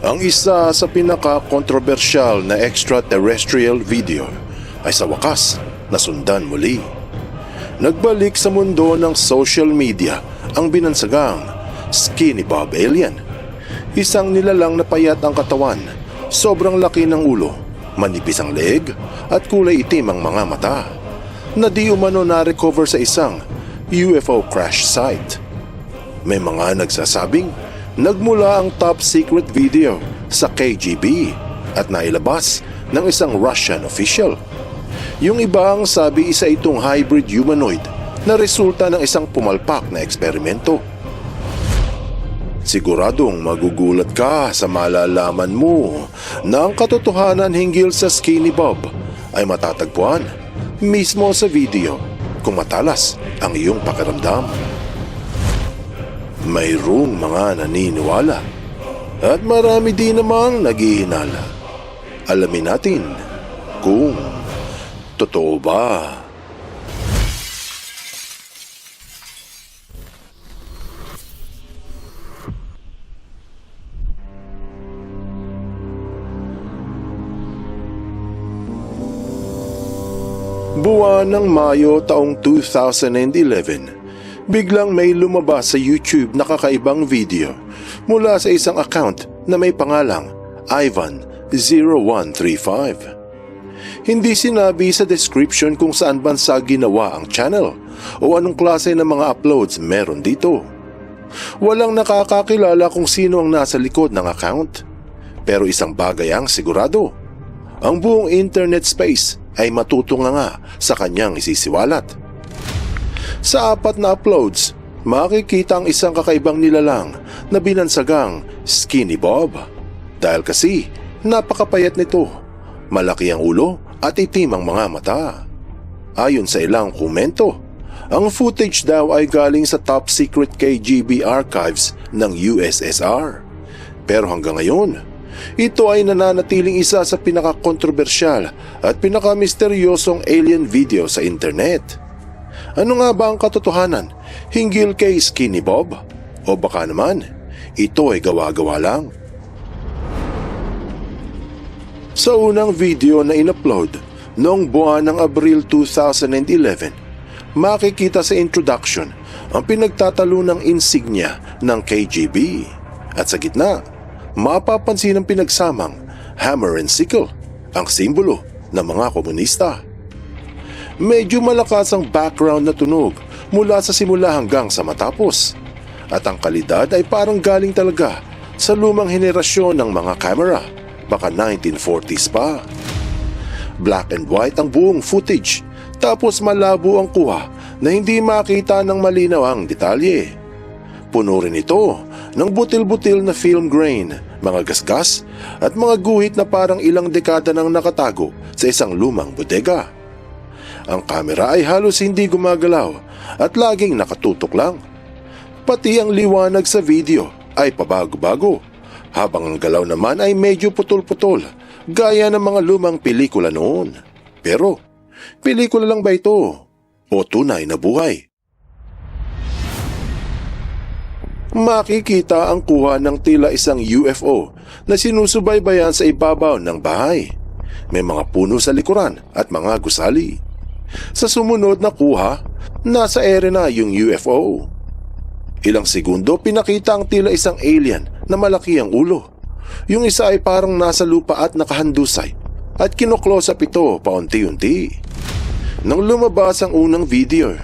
Ang isa sa pinaka-kontrobersyal na extraterrestrial video ay sa wakas nasundan muli. Nagbalik sa mundo ng social media ang binansagang Skinny Bob Alien. Isang nilalang na payat ang katawan, sobrang laki ng ulo, manipis ang leeg at kulay itim ang mga mata, na di umano na-recover sa isang UFO crash site. May mga nagsasabing nagmula ang top secret video sa KGB at nailabas ng isang Russian official. Yung iba ang sabi isa itong hybrid humanoid na resulta ng isang pumalpak na eksperimento. Siguradong magugulat ka sa malalaman mo na ang katotohanan hinggil sa Skinny Bob ay matatagpuan mismo sa video kung matalas ang iyong pakiramdam. Mayroong mga naniniwala at marami din namang naghihinala. Alamin natin kung totoo ba. Buwan ng Mayo taong 2011, biglang may lumabas sa YouTube na kakaibang video mula sa isang account na may pangalang Ivan0135. Hindi sinabi sa description kung saan bansa ginawa ang channel o anong klase ng mga uploads meron dito. Walang nakakakilala kung sino ang nasa likod ng account. Pero isang bagay ang sigurado, ang buong internet space ay matutunga nga sa kanyang isisiwalat. Sa 4 na uploads, makikita ang isang kakaibang nilalang na binansagang Skinny Bob. Dahil kasi napakapayat nito, malaki ang ulo at itim ang mga mata. Ayon sa ilang komento, ang footage daw ay galing sa top secret KGB archives ng USSR. Pero hanggang ngayon, ito ay nananatiling isa sa pinaka-kontrobersyal at pinaka-misteryosong alien video sa internet. Ano nga ba ang katotohanan hinggil kay Skinny Bob? O baka naman, ito ay gawa-gawa lang? Sa unang video na in-upload noong buwan ng Abril 2011, makikita sa introduction ang pinagtatalo ng insignia ng KGB. At sa gitna, mapapansin ang pinagsamang hammer and sickle, ang simbolo ng mga komunista. Medyo malakas ang background na tunog mula sa simula hanggang sa matapos, at ang kalidad ay parang galing talaga sa lumang henerasyon ng mga camera, baka 1940s pa. Black and white ang buong footage, tapos malabo ang kuha na hindi makita ng malinaw ang detalye. Puno rin ito ng butil-butil na film grain, mga gasgas at mga guhit na parang ilang dekada nang nakatago sa isang lumang bodega. Ang kamera ay halos hindi gumagalaw at laging nakatutok lang. Pati ang liwanag sa video ay pabago-bago, habang ang galaw naman ay medyo putol-putol, gaya ng mga lumang pelikula noon. Pero, pelikula lang ba ito o tunay na buhay? Makikita ang kuha ng tila isang UFO na sinusubaybayan sa ibabaw ng bahay. May mga puno sa likuran at mga gusali. Sa sumunod na kuha, nasa ere na yung UFO. Ilang segundo pinakita ang tila isang alien na malaki ang ulo. Yung isa ay parang nasa lupa at nakahandusay at kino-close up ito paunti-unti. Nang lumabas ang unang video,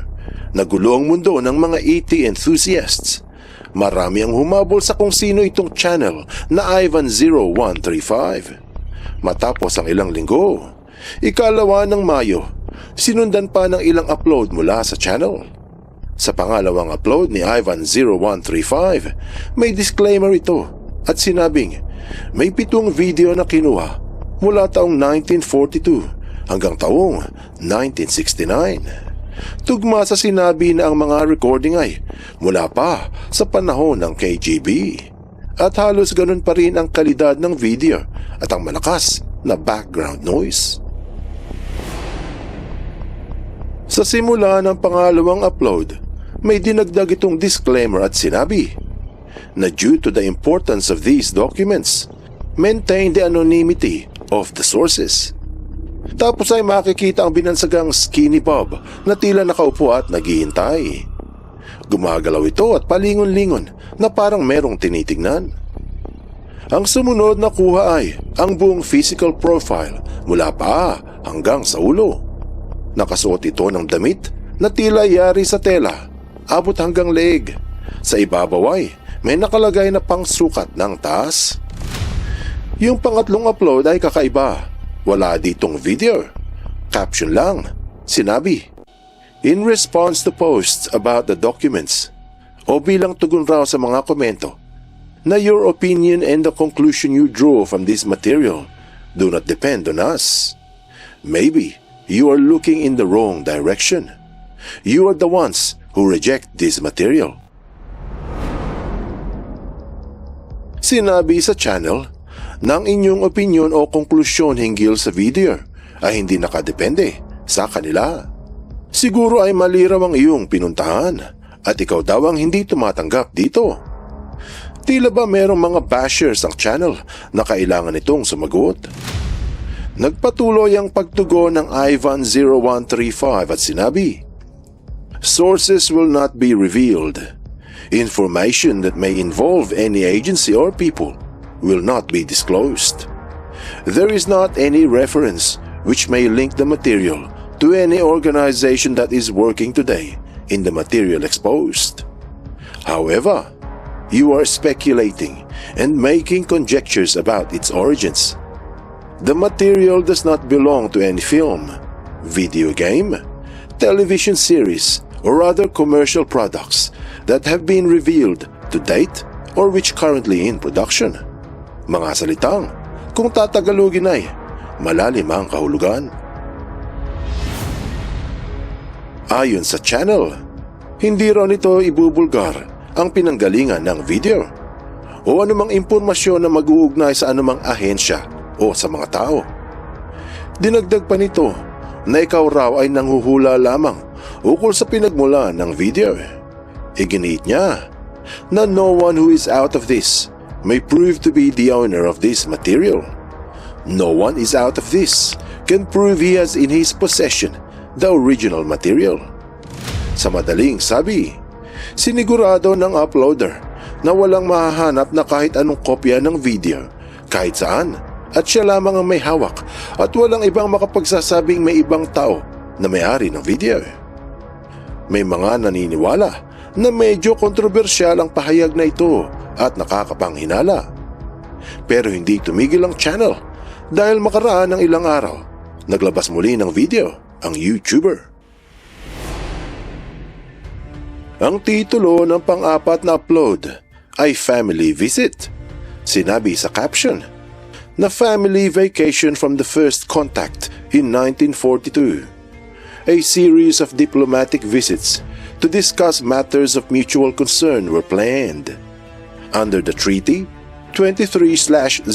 nagulo ang mundo ng mga ET enthusiasts. Marami ang humabol sa kung sino itong channel na Ivan0135. Matapos ang ilang linggo, ikalawa ng Mayo, sinundan pa ng ilang upload mula sa channel. Sa pangalawang upload ni Ivan0135, may disclaimer ito at sinabing may 7 video na kinuha mula taong 1942 hanggang taong 1969. Tugma sa sinabi na ang mga recording ay mula pa sa panahon ng KGB at halos ganun pa rin ang kalidad ng video at ang malakas na background noise. Sa simula ng pangalawang upload, may dinagdag itong disclaimer at sinabi na due to the importance of these documents, Maintain the anonymity of the sources. Tapos ay makikita ang binansagang Skinny Bob na tila nakaupo at naghihintay. Gumagalaw ito at palingon-lingon na parang merong tinitignan. Ang sumunod na kuha ay ang buong physical profile mula paa hanggang sa ulo. Nakasuot ito ng damit na tila yari sa tela, abot hanggang leeg. Sa ibabaw ay may nakalagay na pangsukat ng taas. Yung pangatlong upload ay kakaiba. Wala ditong video. Caption lang. Sinabi, in response to posts about the documents, o bilang tugon raw sa mga komento, na your opinion and the conclusion you draw from this material do not depend on us. Maybe you are looking in the wrong direction. You are the ones who reject this material. Sinabi sa channel na ang inyong opinion o konklusyon hinggil sa video ay hindi nakadepende sa kanila. Siguro ay mali raw ang iyong pinuntahan at ikaw daw ang hindi tumatanggap dito. Tila ba merong mga bashers ang channel na kailangan itong sumagot? Nagpatuloy ang pagtugon ng Ivan0135 at sinabi, sources will not be revealed. Information that may involve any agency or people will not be disclosed. There is not any reference which may link the material to any organization that is working today in the material exposed. However, you are speculating and making conjectures about its origins. The material does not belong to any film, video game, television series, or other commercial products that have been revealed to date or which currently in production. Mga salitang, kung tatagalogin ay, malalim ang kahulugan. Ayon sa channel, hindi raw nito ibubulgar ang pinanggalingan ng video o anumang impormasyon na mag-uugnay sa anumang ahensya o sa mga tao. Dinagdag pa nito na ikaw raw ay nanghuhula lamang ukol sa pinagmulan ng video. Iginiit niya na no one who is out of this may prove to be the owner of this material. No one is out of this can prove he has in his possession the original material. Sa madaling sabi, sinigurado ng uploader na walang mahahanap na kahit anong kopya ng video kahit saan at siya lamang ang may hawak at walang ibang makapagsasabing may ibang tao na may-ari ng video. May mga naniniwala na medyo kontrobersyal ang pahayag na ito at nakakapanghinala. Pero hindi tumigil ang channel dahil makaraan ng ilang araw, naglabas muli ng video ang YouTuber. Ang titulo ng pang-apat na upload ay Family Visit. Sinabi sa caption na family vacation from the first contact in 1942. A series of diplomatic visits to discuss matters of mutual concern were planned. Under the treaty 23/04,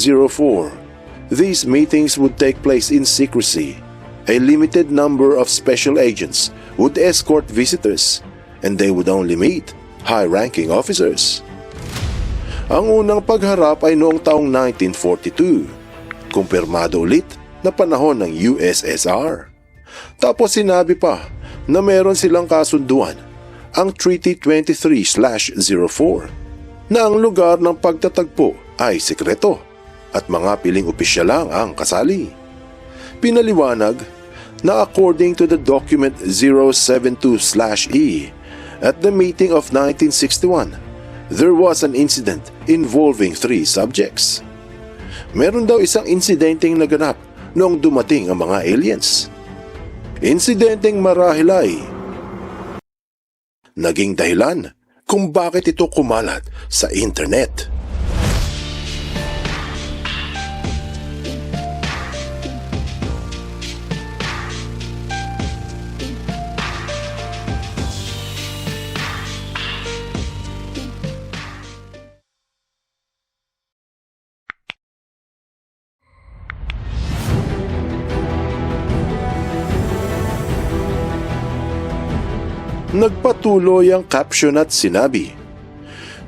these meetings would take place in secrecy. A limited number of special agents would escort visitors, and they would only meet high-ranking officers. Ang unang pagharap ay noong taong 1942, kumpirmado ulit na panahon ng USSR. Tapos sinabi pa na meron silang kasunduan, ang Treaty 23/04, na ang lugar ng pagtatagpo ay sekreto at mga piling opisyal lang ang kasali. Pinaliwanag na according to the document 072/E, at the meeting of 1961, there was an incident involving 3 subjects. Meron daw isang insidenteng naganap noong dumating ang mga aliens. Insidenteng marahil ay naging dahilan kung bakit ito kumalat sa internet. Nagpatuloy ang caption at sinabi,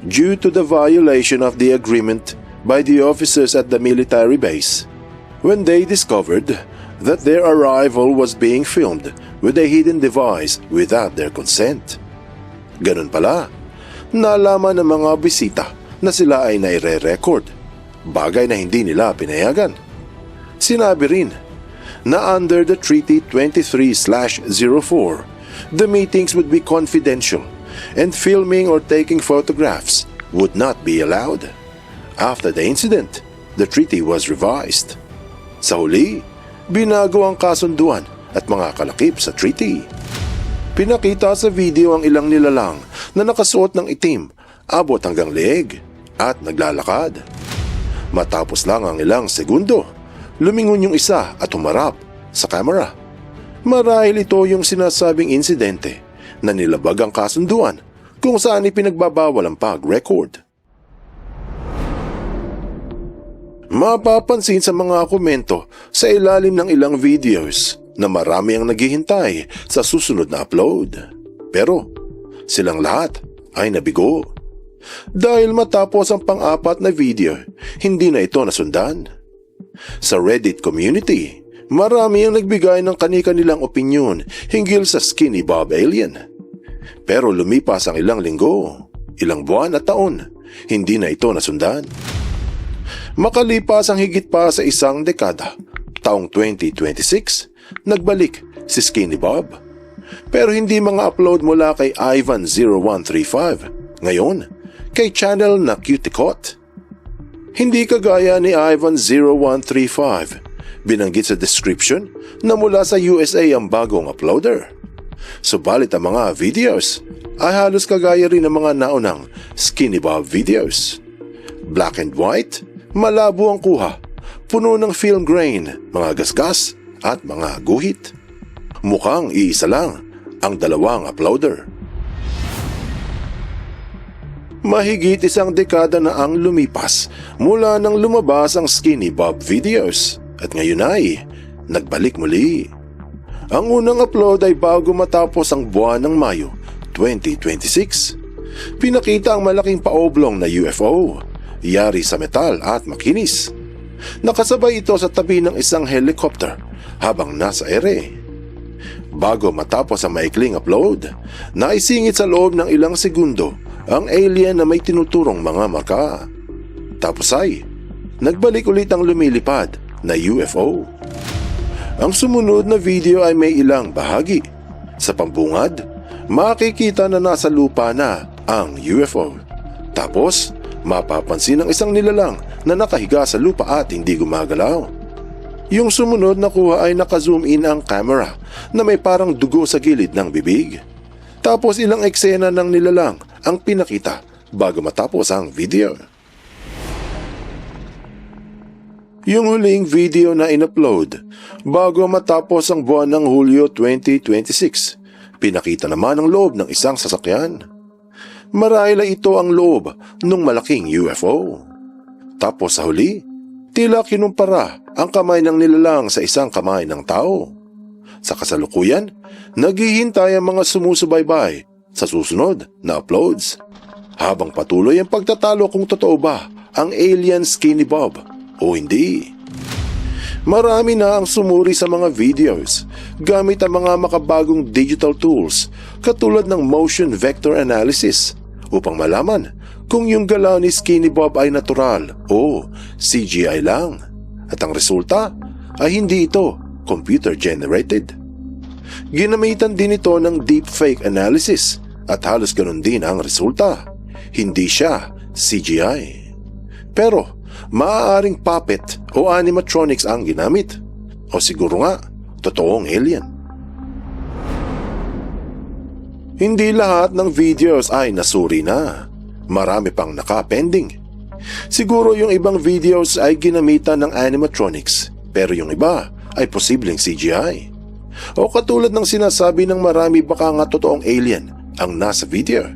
due to the violation of the agreement by the officers at the military base when they discovered that their arrival was being filmed with a hidden device without their consent. Ganun pala, nalaman ng mga bisita na sila ay naire-record, bagay na hindi nila pinayagan. Sinabi rin na under the Treaty 23/04, the meetings would be confidential and filming or taking photographs would not be allowed. After the incident, the treaty was revised. Sa huli, binago ang kasunduan at mga kalakip sa treaty. Pinakita sa video ang ilang nilalang na nakasuot ng itim, abot hanggang leeg at naglalakad. Matapos lang ang ilang segundo, lumingon yung isa at humarap sa camera. Marahil ito yung sinasabing insidente na nilabag ang kasunduan kung saan ipinagbabawal ang pag-record. Mapapansin sa mga komento sa ilalim ng ilang videos na marami ang naghihintay sa susunod na upload. Pero silang lahat ay nabigo. Dahil matapos ang pang-apat na video, hindi na ito nasundan. Sa Reddit community, marami ang nagbigay ng kani-kanilang opinyon hinggil sa Skinny Bob alien. Pero lumipas ang ilang linggo, ilang buwan at taon, hindi na ito nasundan. Makalipas ang higit pa sa isang dekada, taong 2026, nagbalik si Skinny Bob. Pero hindi mga upload mula kay Ivan0135, ngayon kay channel na Cuticot. Hindi kagaya ni Ivan0135, binanggit sa description na mula sa USA ang bagong uploader. Subalit ang mga videos ay halos kagaya rin ng mga naunang Skinny Bob videos. Black and white, malabo ang kuha, puno ng film grain, mga gasgas at mga guhit. Mukhang iisa lang ang dalawang uploader. Mahigit isang dekada na ang lumipas mula nang lumabas ang Skinny Bob videos at ngayon ay nagbalik muli. Ang unang upload ay bago matapos ang buwan ng Mayo 2026. Pinakita ang malaking paoblong na UFO, yari sa metal at makinis. Nakasabay ito sa tabi ng isang helicopter habang nasa ere. Bago matapos ang maikling upload, naisingit sa loob ng ilang segundo ang alien na may tinuturong mga marka. Tapos ay nagbalik ulit ang lumilipad na UFO. Ang sumunod na video ay may ilang bahagi. Sa pambungad, makikita na nasa lupa na ang UFO. Tapos, mapapansin ang isang nilalang na nakahiga sa lupa at hindi gumagalaw. Yung sumunod na kuha ay naka-zoom in ang camera na may parang dugo sa gilid ng bibig. Tapos ilang eksena ng nilalang ang pinakita bago matapos ang video. Yung huling video na in-upload bago matapos ang buwan ng Hulyo 2026, pinakita naman ang loob ng isang sasakyan. Marahil ay ito ang loob ng malaking UFO. Tapos sa huli, tila kinumpara ang kamay ng nilalang sa isang kamay ng tao. Sa kasalukuyan, naghihintay ang mga sumusubaybay sa susunod na uploads. Habang patuloy ang pagtatalo kung totoo ba ang alien Skinny Bob o hindi. Marami na ang sumuri sa mga videos gamit ang mga makabagong digital tools katulad ng motion vector analysis upang malaman kung yung galaw ni Skinny Bob ay natural o CGI lang. At ang resulta ay hindi ito computer generated. Ginamitan din ito ng deepfake analysis at halos ganun din ang resulta. Hindi siya CGI. Pero maaaring puppet o animatronics ang ginamit. O siguro nga, totoong alien. Hindi lahat ng videos ay nasuri na. Marami pang naka-pending. Siguro yung ibang videos ay ginamitan ng animatronics, pero yung iba ay posibleng CGI. O katulad ng sinasabi ng marami baka nga totoong alien ang nasa video.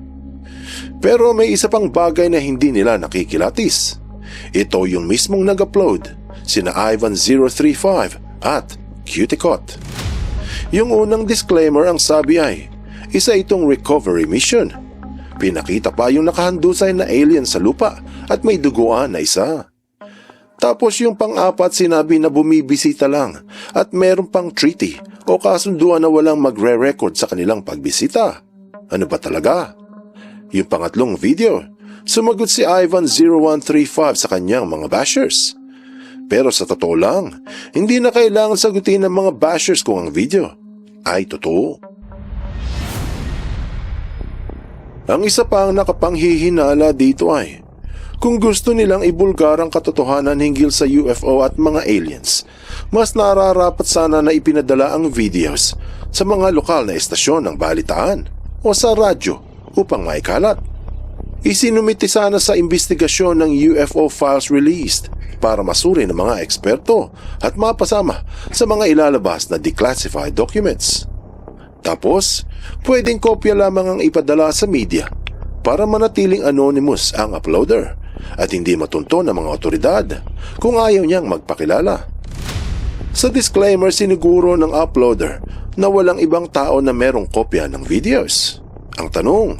Pero may isa pang bagay na hindi nila nakikilatis. Ito yung mismong nag-upload, sina Ivan035 at Cuticot. Yung unang disclaimer ang sabi ay, isa itong recovery mission. Pinakita pa yung nakahandusay na alien sa lupa at may duguan na isa. Tapos yung pang-apat sinabi na bumibisita lang at meron pang treaty o kasunduan na walang magre-record sa kanilang pagbisita. Ano ba talaga? Yung pangatlong video, sumagot si Ivan0135 sa kanyang mga bashers. Pero sa totoo lang, hindi na kailangan sagutin ng mga bashers kung ang video ay totoo. Ang isa pang nakapanghihinala dito ay, kung gusto nilang ibulgar ang katotohanan hinggil sa UFO at mga aliens, mas nararapat sana na ipinadala ang videos sa mga lokal na estasyon ng balitaan o sa radyo upang maikalat. Isinumiti sana sa investigasyon ng UFO files released para masuri ng mga eksperto at mapasama sa mga ilalabas na declassified documents. Tapos, pwedeng kopya lamang ang ipadala sa media para manatiling anonymous ang uploader at hindi matunto ng mga otoridad kung ayaw niyang magpakilala. Sa disclaimer, siniguro ng uploader na walang ibang tao na merong kopya ng videos. Ang tanong,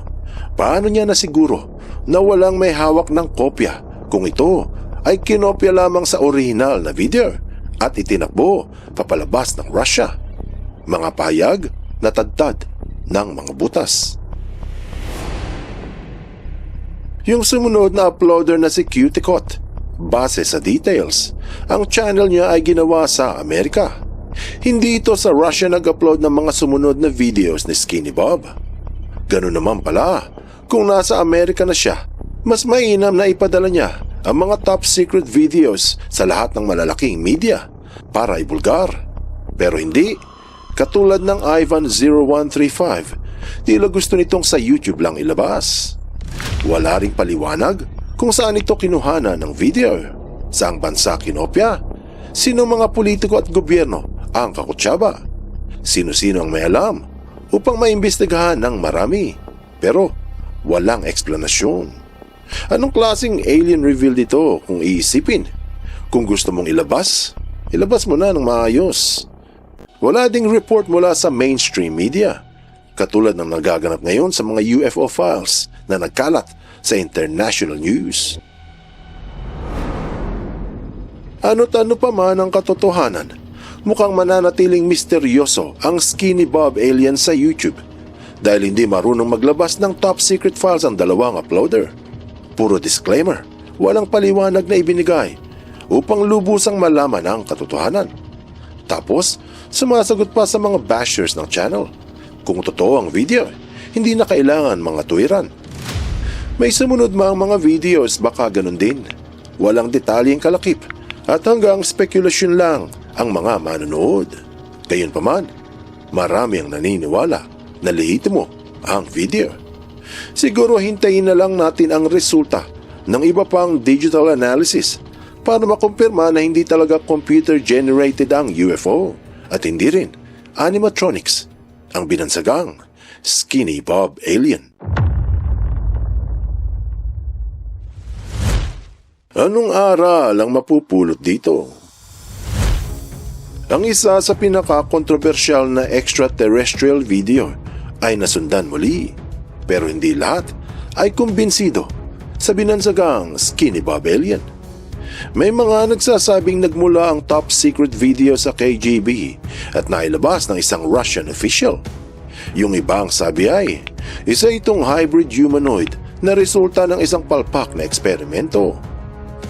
paano niya nasiguro na walang may hawak ng kopya kung ito ay kinopya lamang sa orihinal na video at itinakbo papalabas ng Russia? Mga pahayag na tadtad ng mga butas. Yung sumunod na uploader na si Cuticot, base sa details, ang channel niya ay ginawa sa Amerika. Hindi ito sa Russia nag-upload ng mga sumunod na videos ni Skinny Bob. Ganun naman pala, kung nasa Amerika na siya, mas mainam na ipadala niya ang mga top secret videos sa lahat ng malalaking media para ibulgar. Pero hindi, katulad ng Ivan0135, tila gusto nitong sa YouTube lang ilabas. Wala ring paliwanag kung saan ito kinuhana ng video, saang bansa kinopya, sino mga politiko at gobyerno ang kakutsaba, sino-sino ang may alam upang maimbestigahan ng marami, pero walang eksplanasyon. Anong klaseng alien reveal dito kung iisipin? Kung gusto mong ilabas, ilabas mo na ng maayos. Wala ding report mula sa mainstream media, katulad ng nagaganap ngayon sa mga UFO files na nagkalat sa international news. Ano't ano pa man ang katotohanan, mukhang mananatiling misteryoso ang Skinny Bob alien sa YouTube dahil hindi marunong maglabas ng top secret files ang dalawang uploader. Puro disclaimer, walang paliwanag na ibinigay upang lubusang malaman ang katotohanan. Tapos, sumasagot pa sa mga bashers ng channel. Kung totoo ang video, hindi na kailangan mga tuwiran. May sumunod mang mga videos, baka ganun din. Walang detalyeng kalakip at hanggang spekulasyon lang ang mga manonood. Gayunpaman, marami ang naniniwala na lehitimo ang video. Siguro hintayin na lang natin ang resulta ng iba pang digital analysis para makumpirma na hindi talaga computer-generated ang UFO at hindi rin animatronics ang binansagang Skinny Bob alien. Anong aral ang mapupulot dito? Ang isa sa pinaka-kontrobersyal na extraterrestrial video ay nasundan muli, pero hindi lahat ay kumbinsido sa binansagang Skinny Bob alien. May mga nagsasabing nagmula ang top secret video sa KGB at nailabas ng isang Russian official. Yung ibang sabi ay isa itong hybrid humanoid na resulta ng isang palpak na eksperimento.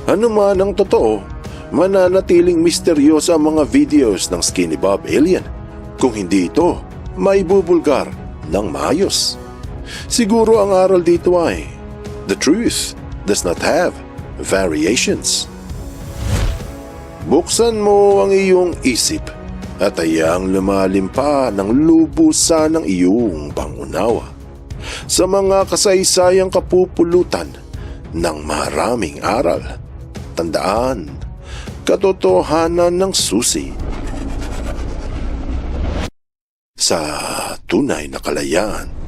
Ano man ang totoo, mananatiling misteryoso ang mga videos ng Skinny Bob alien kung hindi ito maibubulgar ng maayos. Siguro ang aral dito ay the truth does not have variations. Buksan mo ang iyong isip at hayang lumalim pa ng lubusan ng iyong pangunawa sa mga kasaysayang kapupulutan ng maraming aral. Tandaan, katotohanan ng susi sa tunay na kalayaan.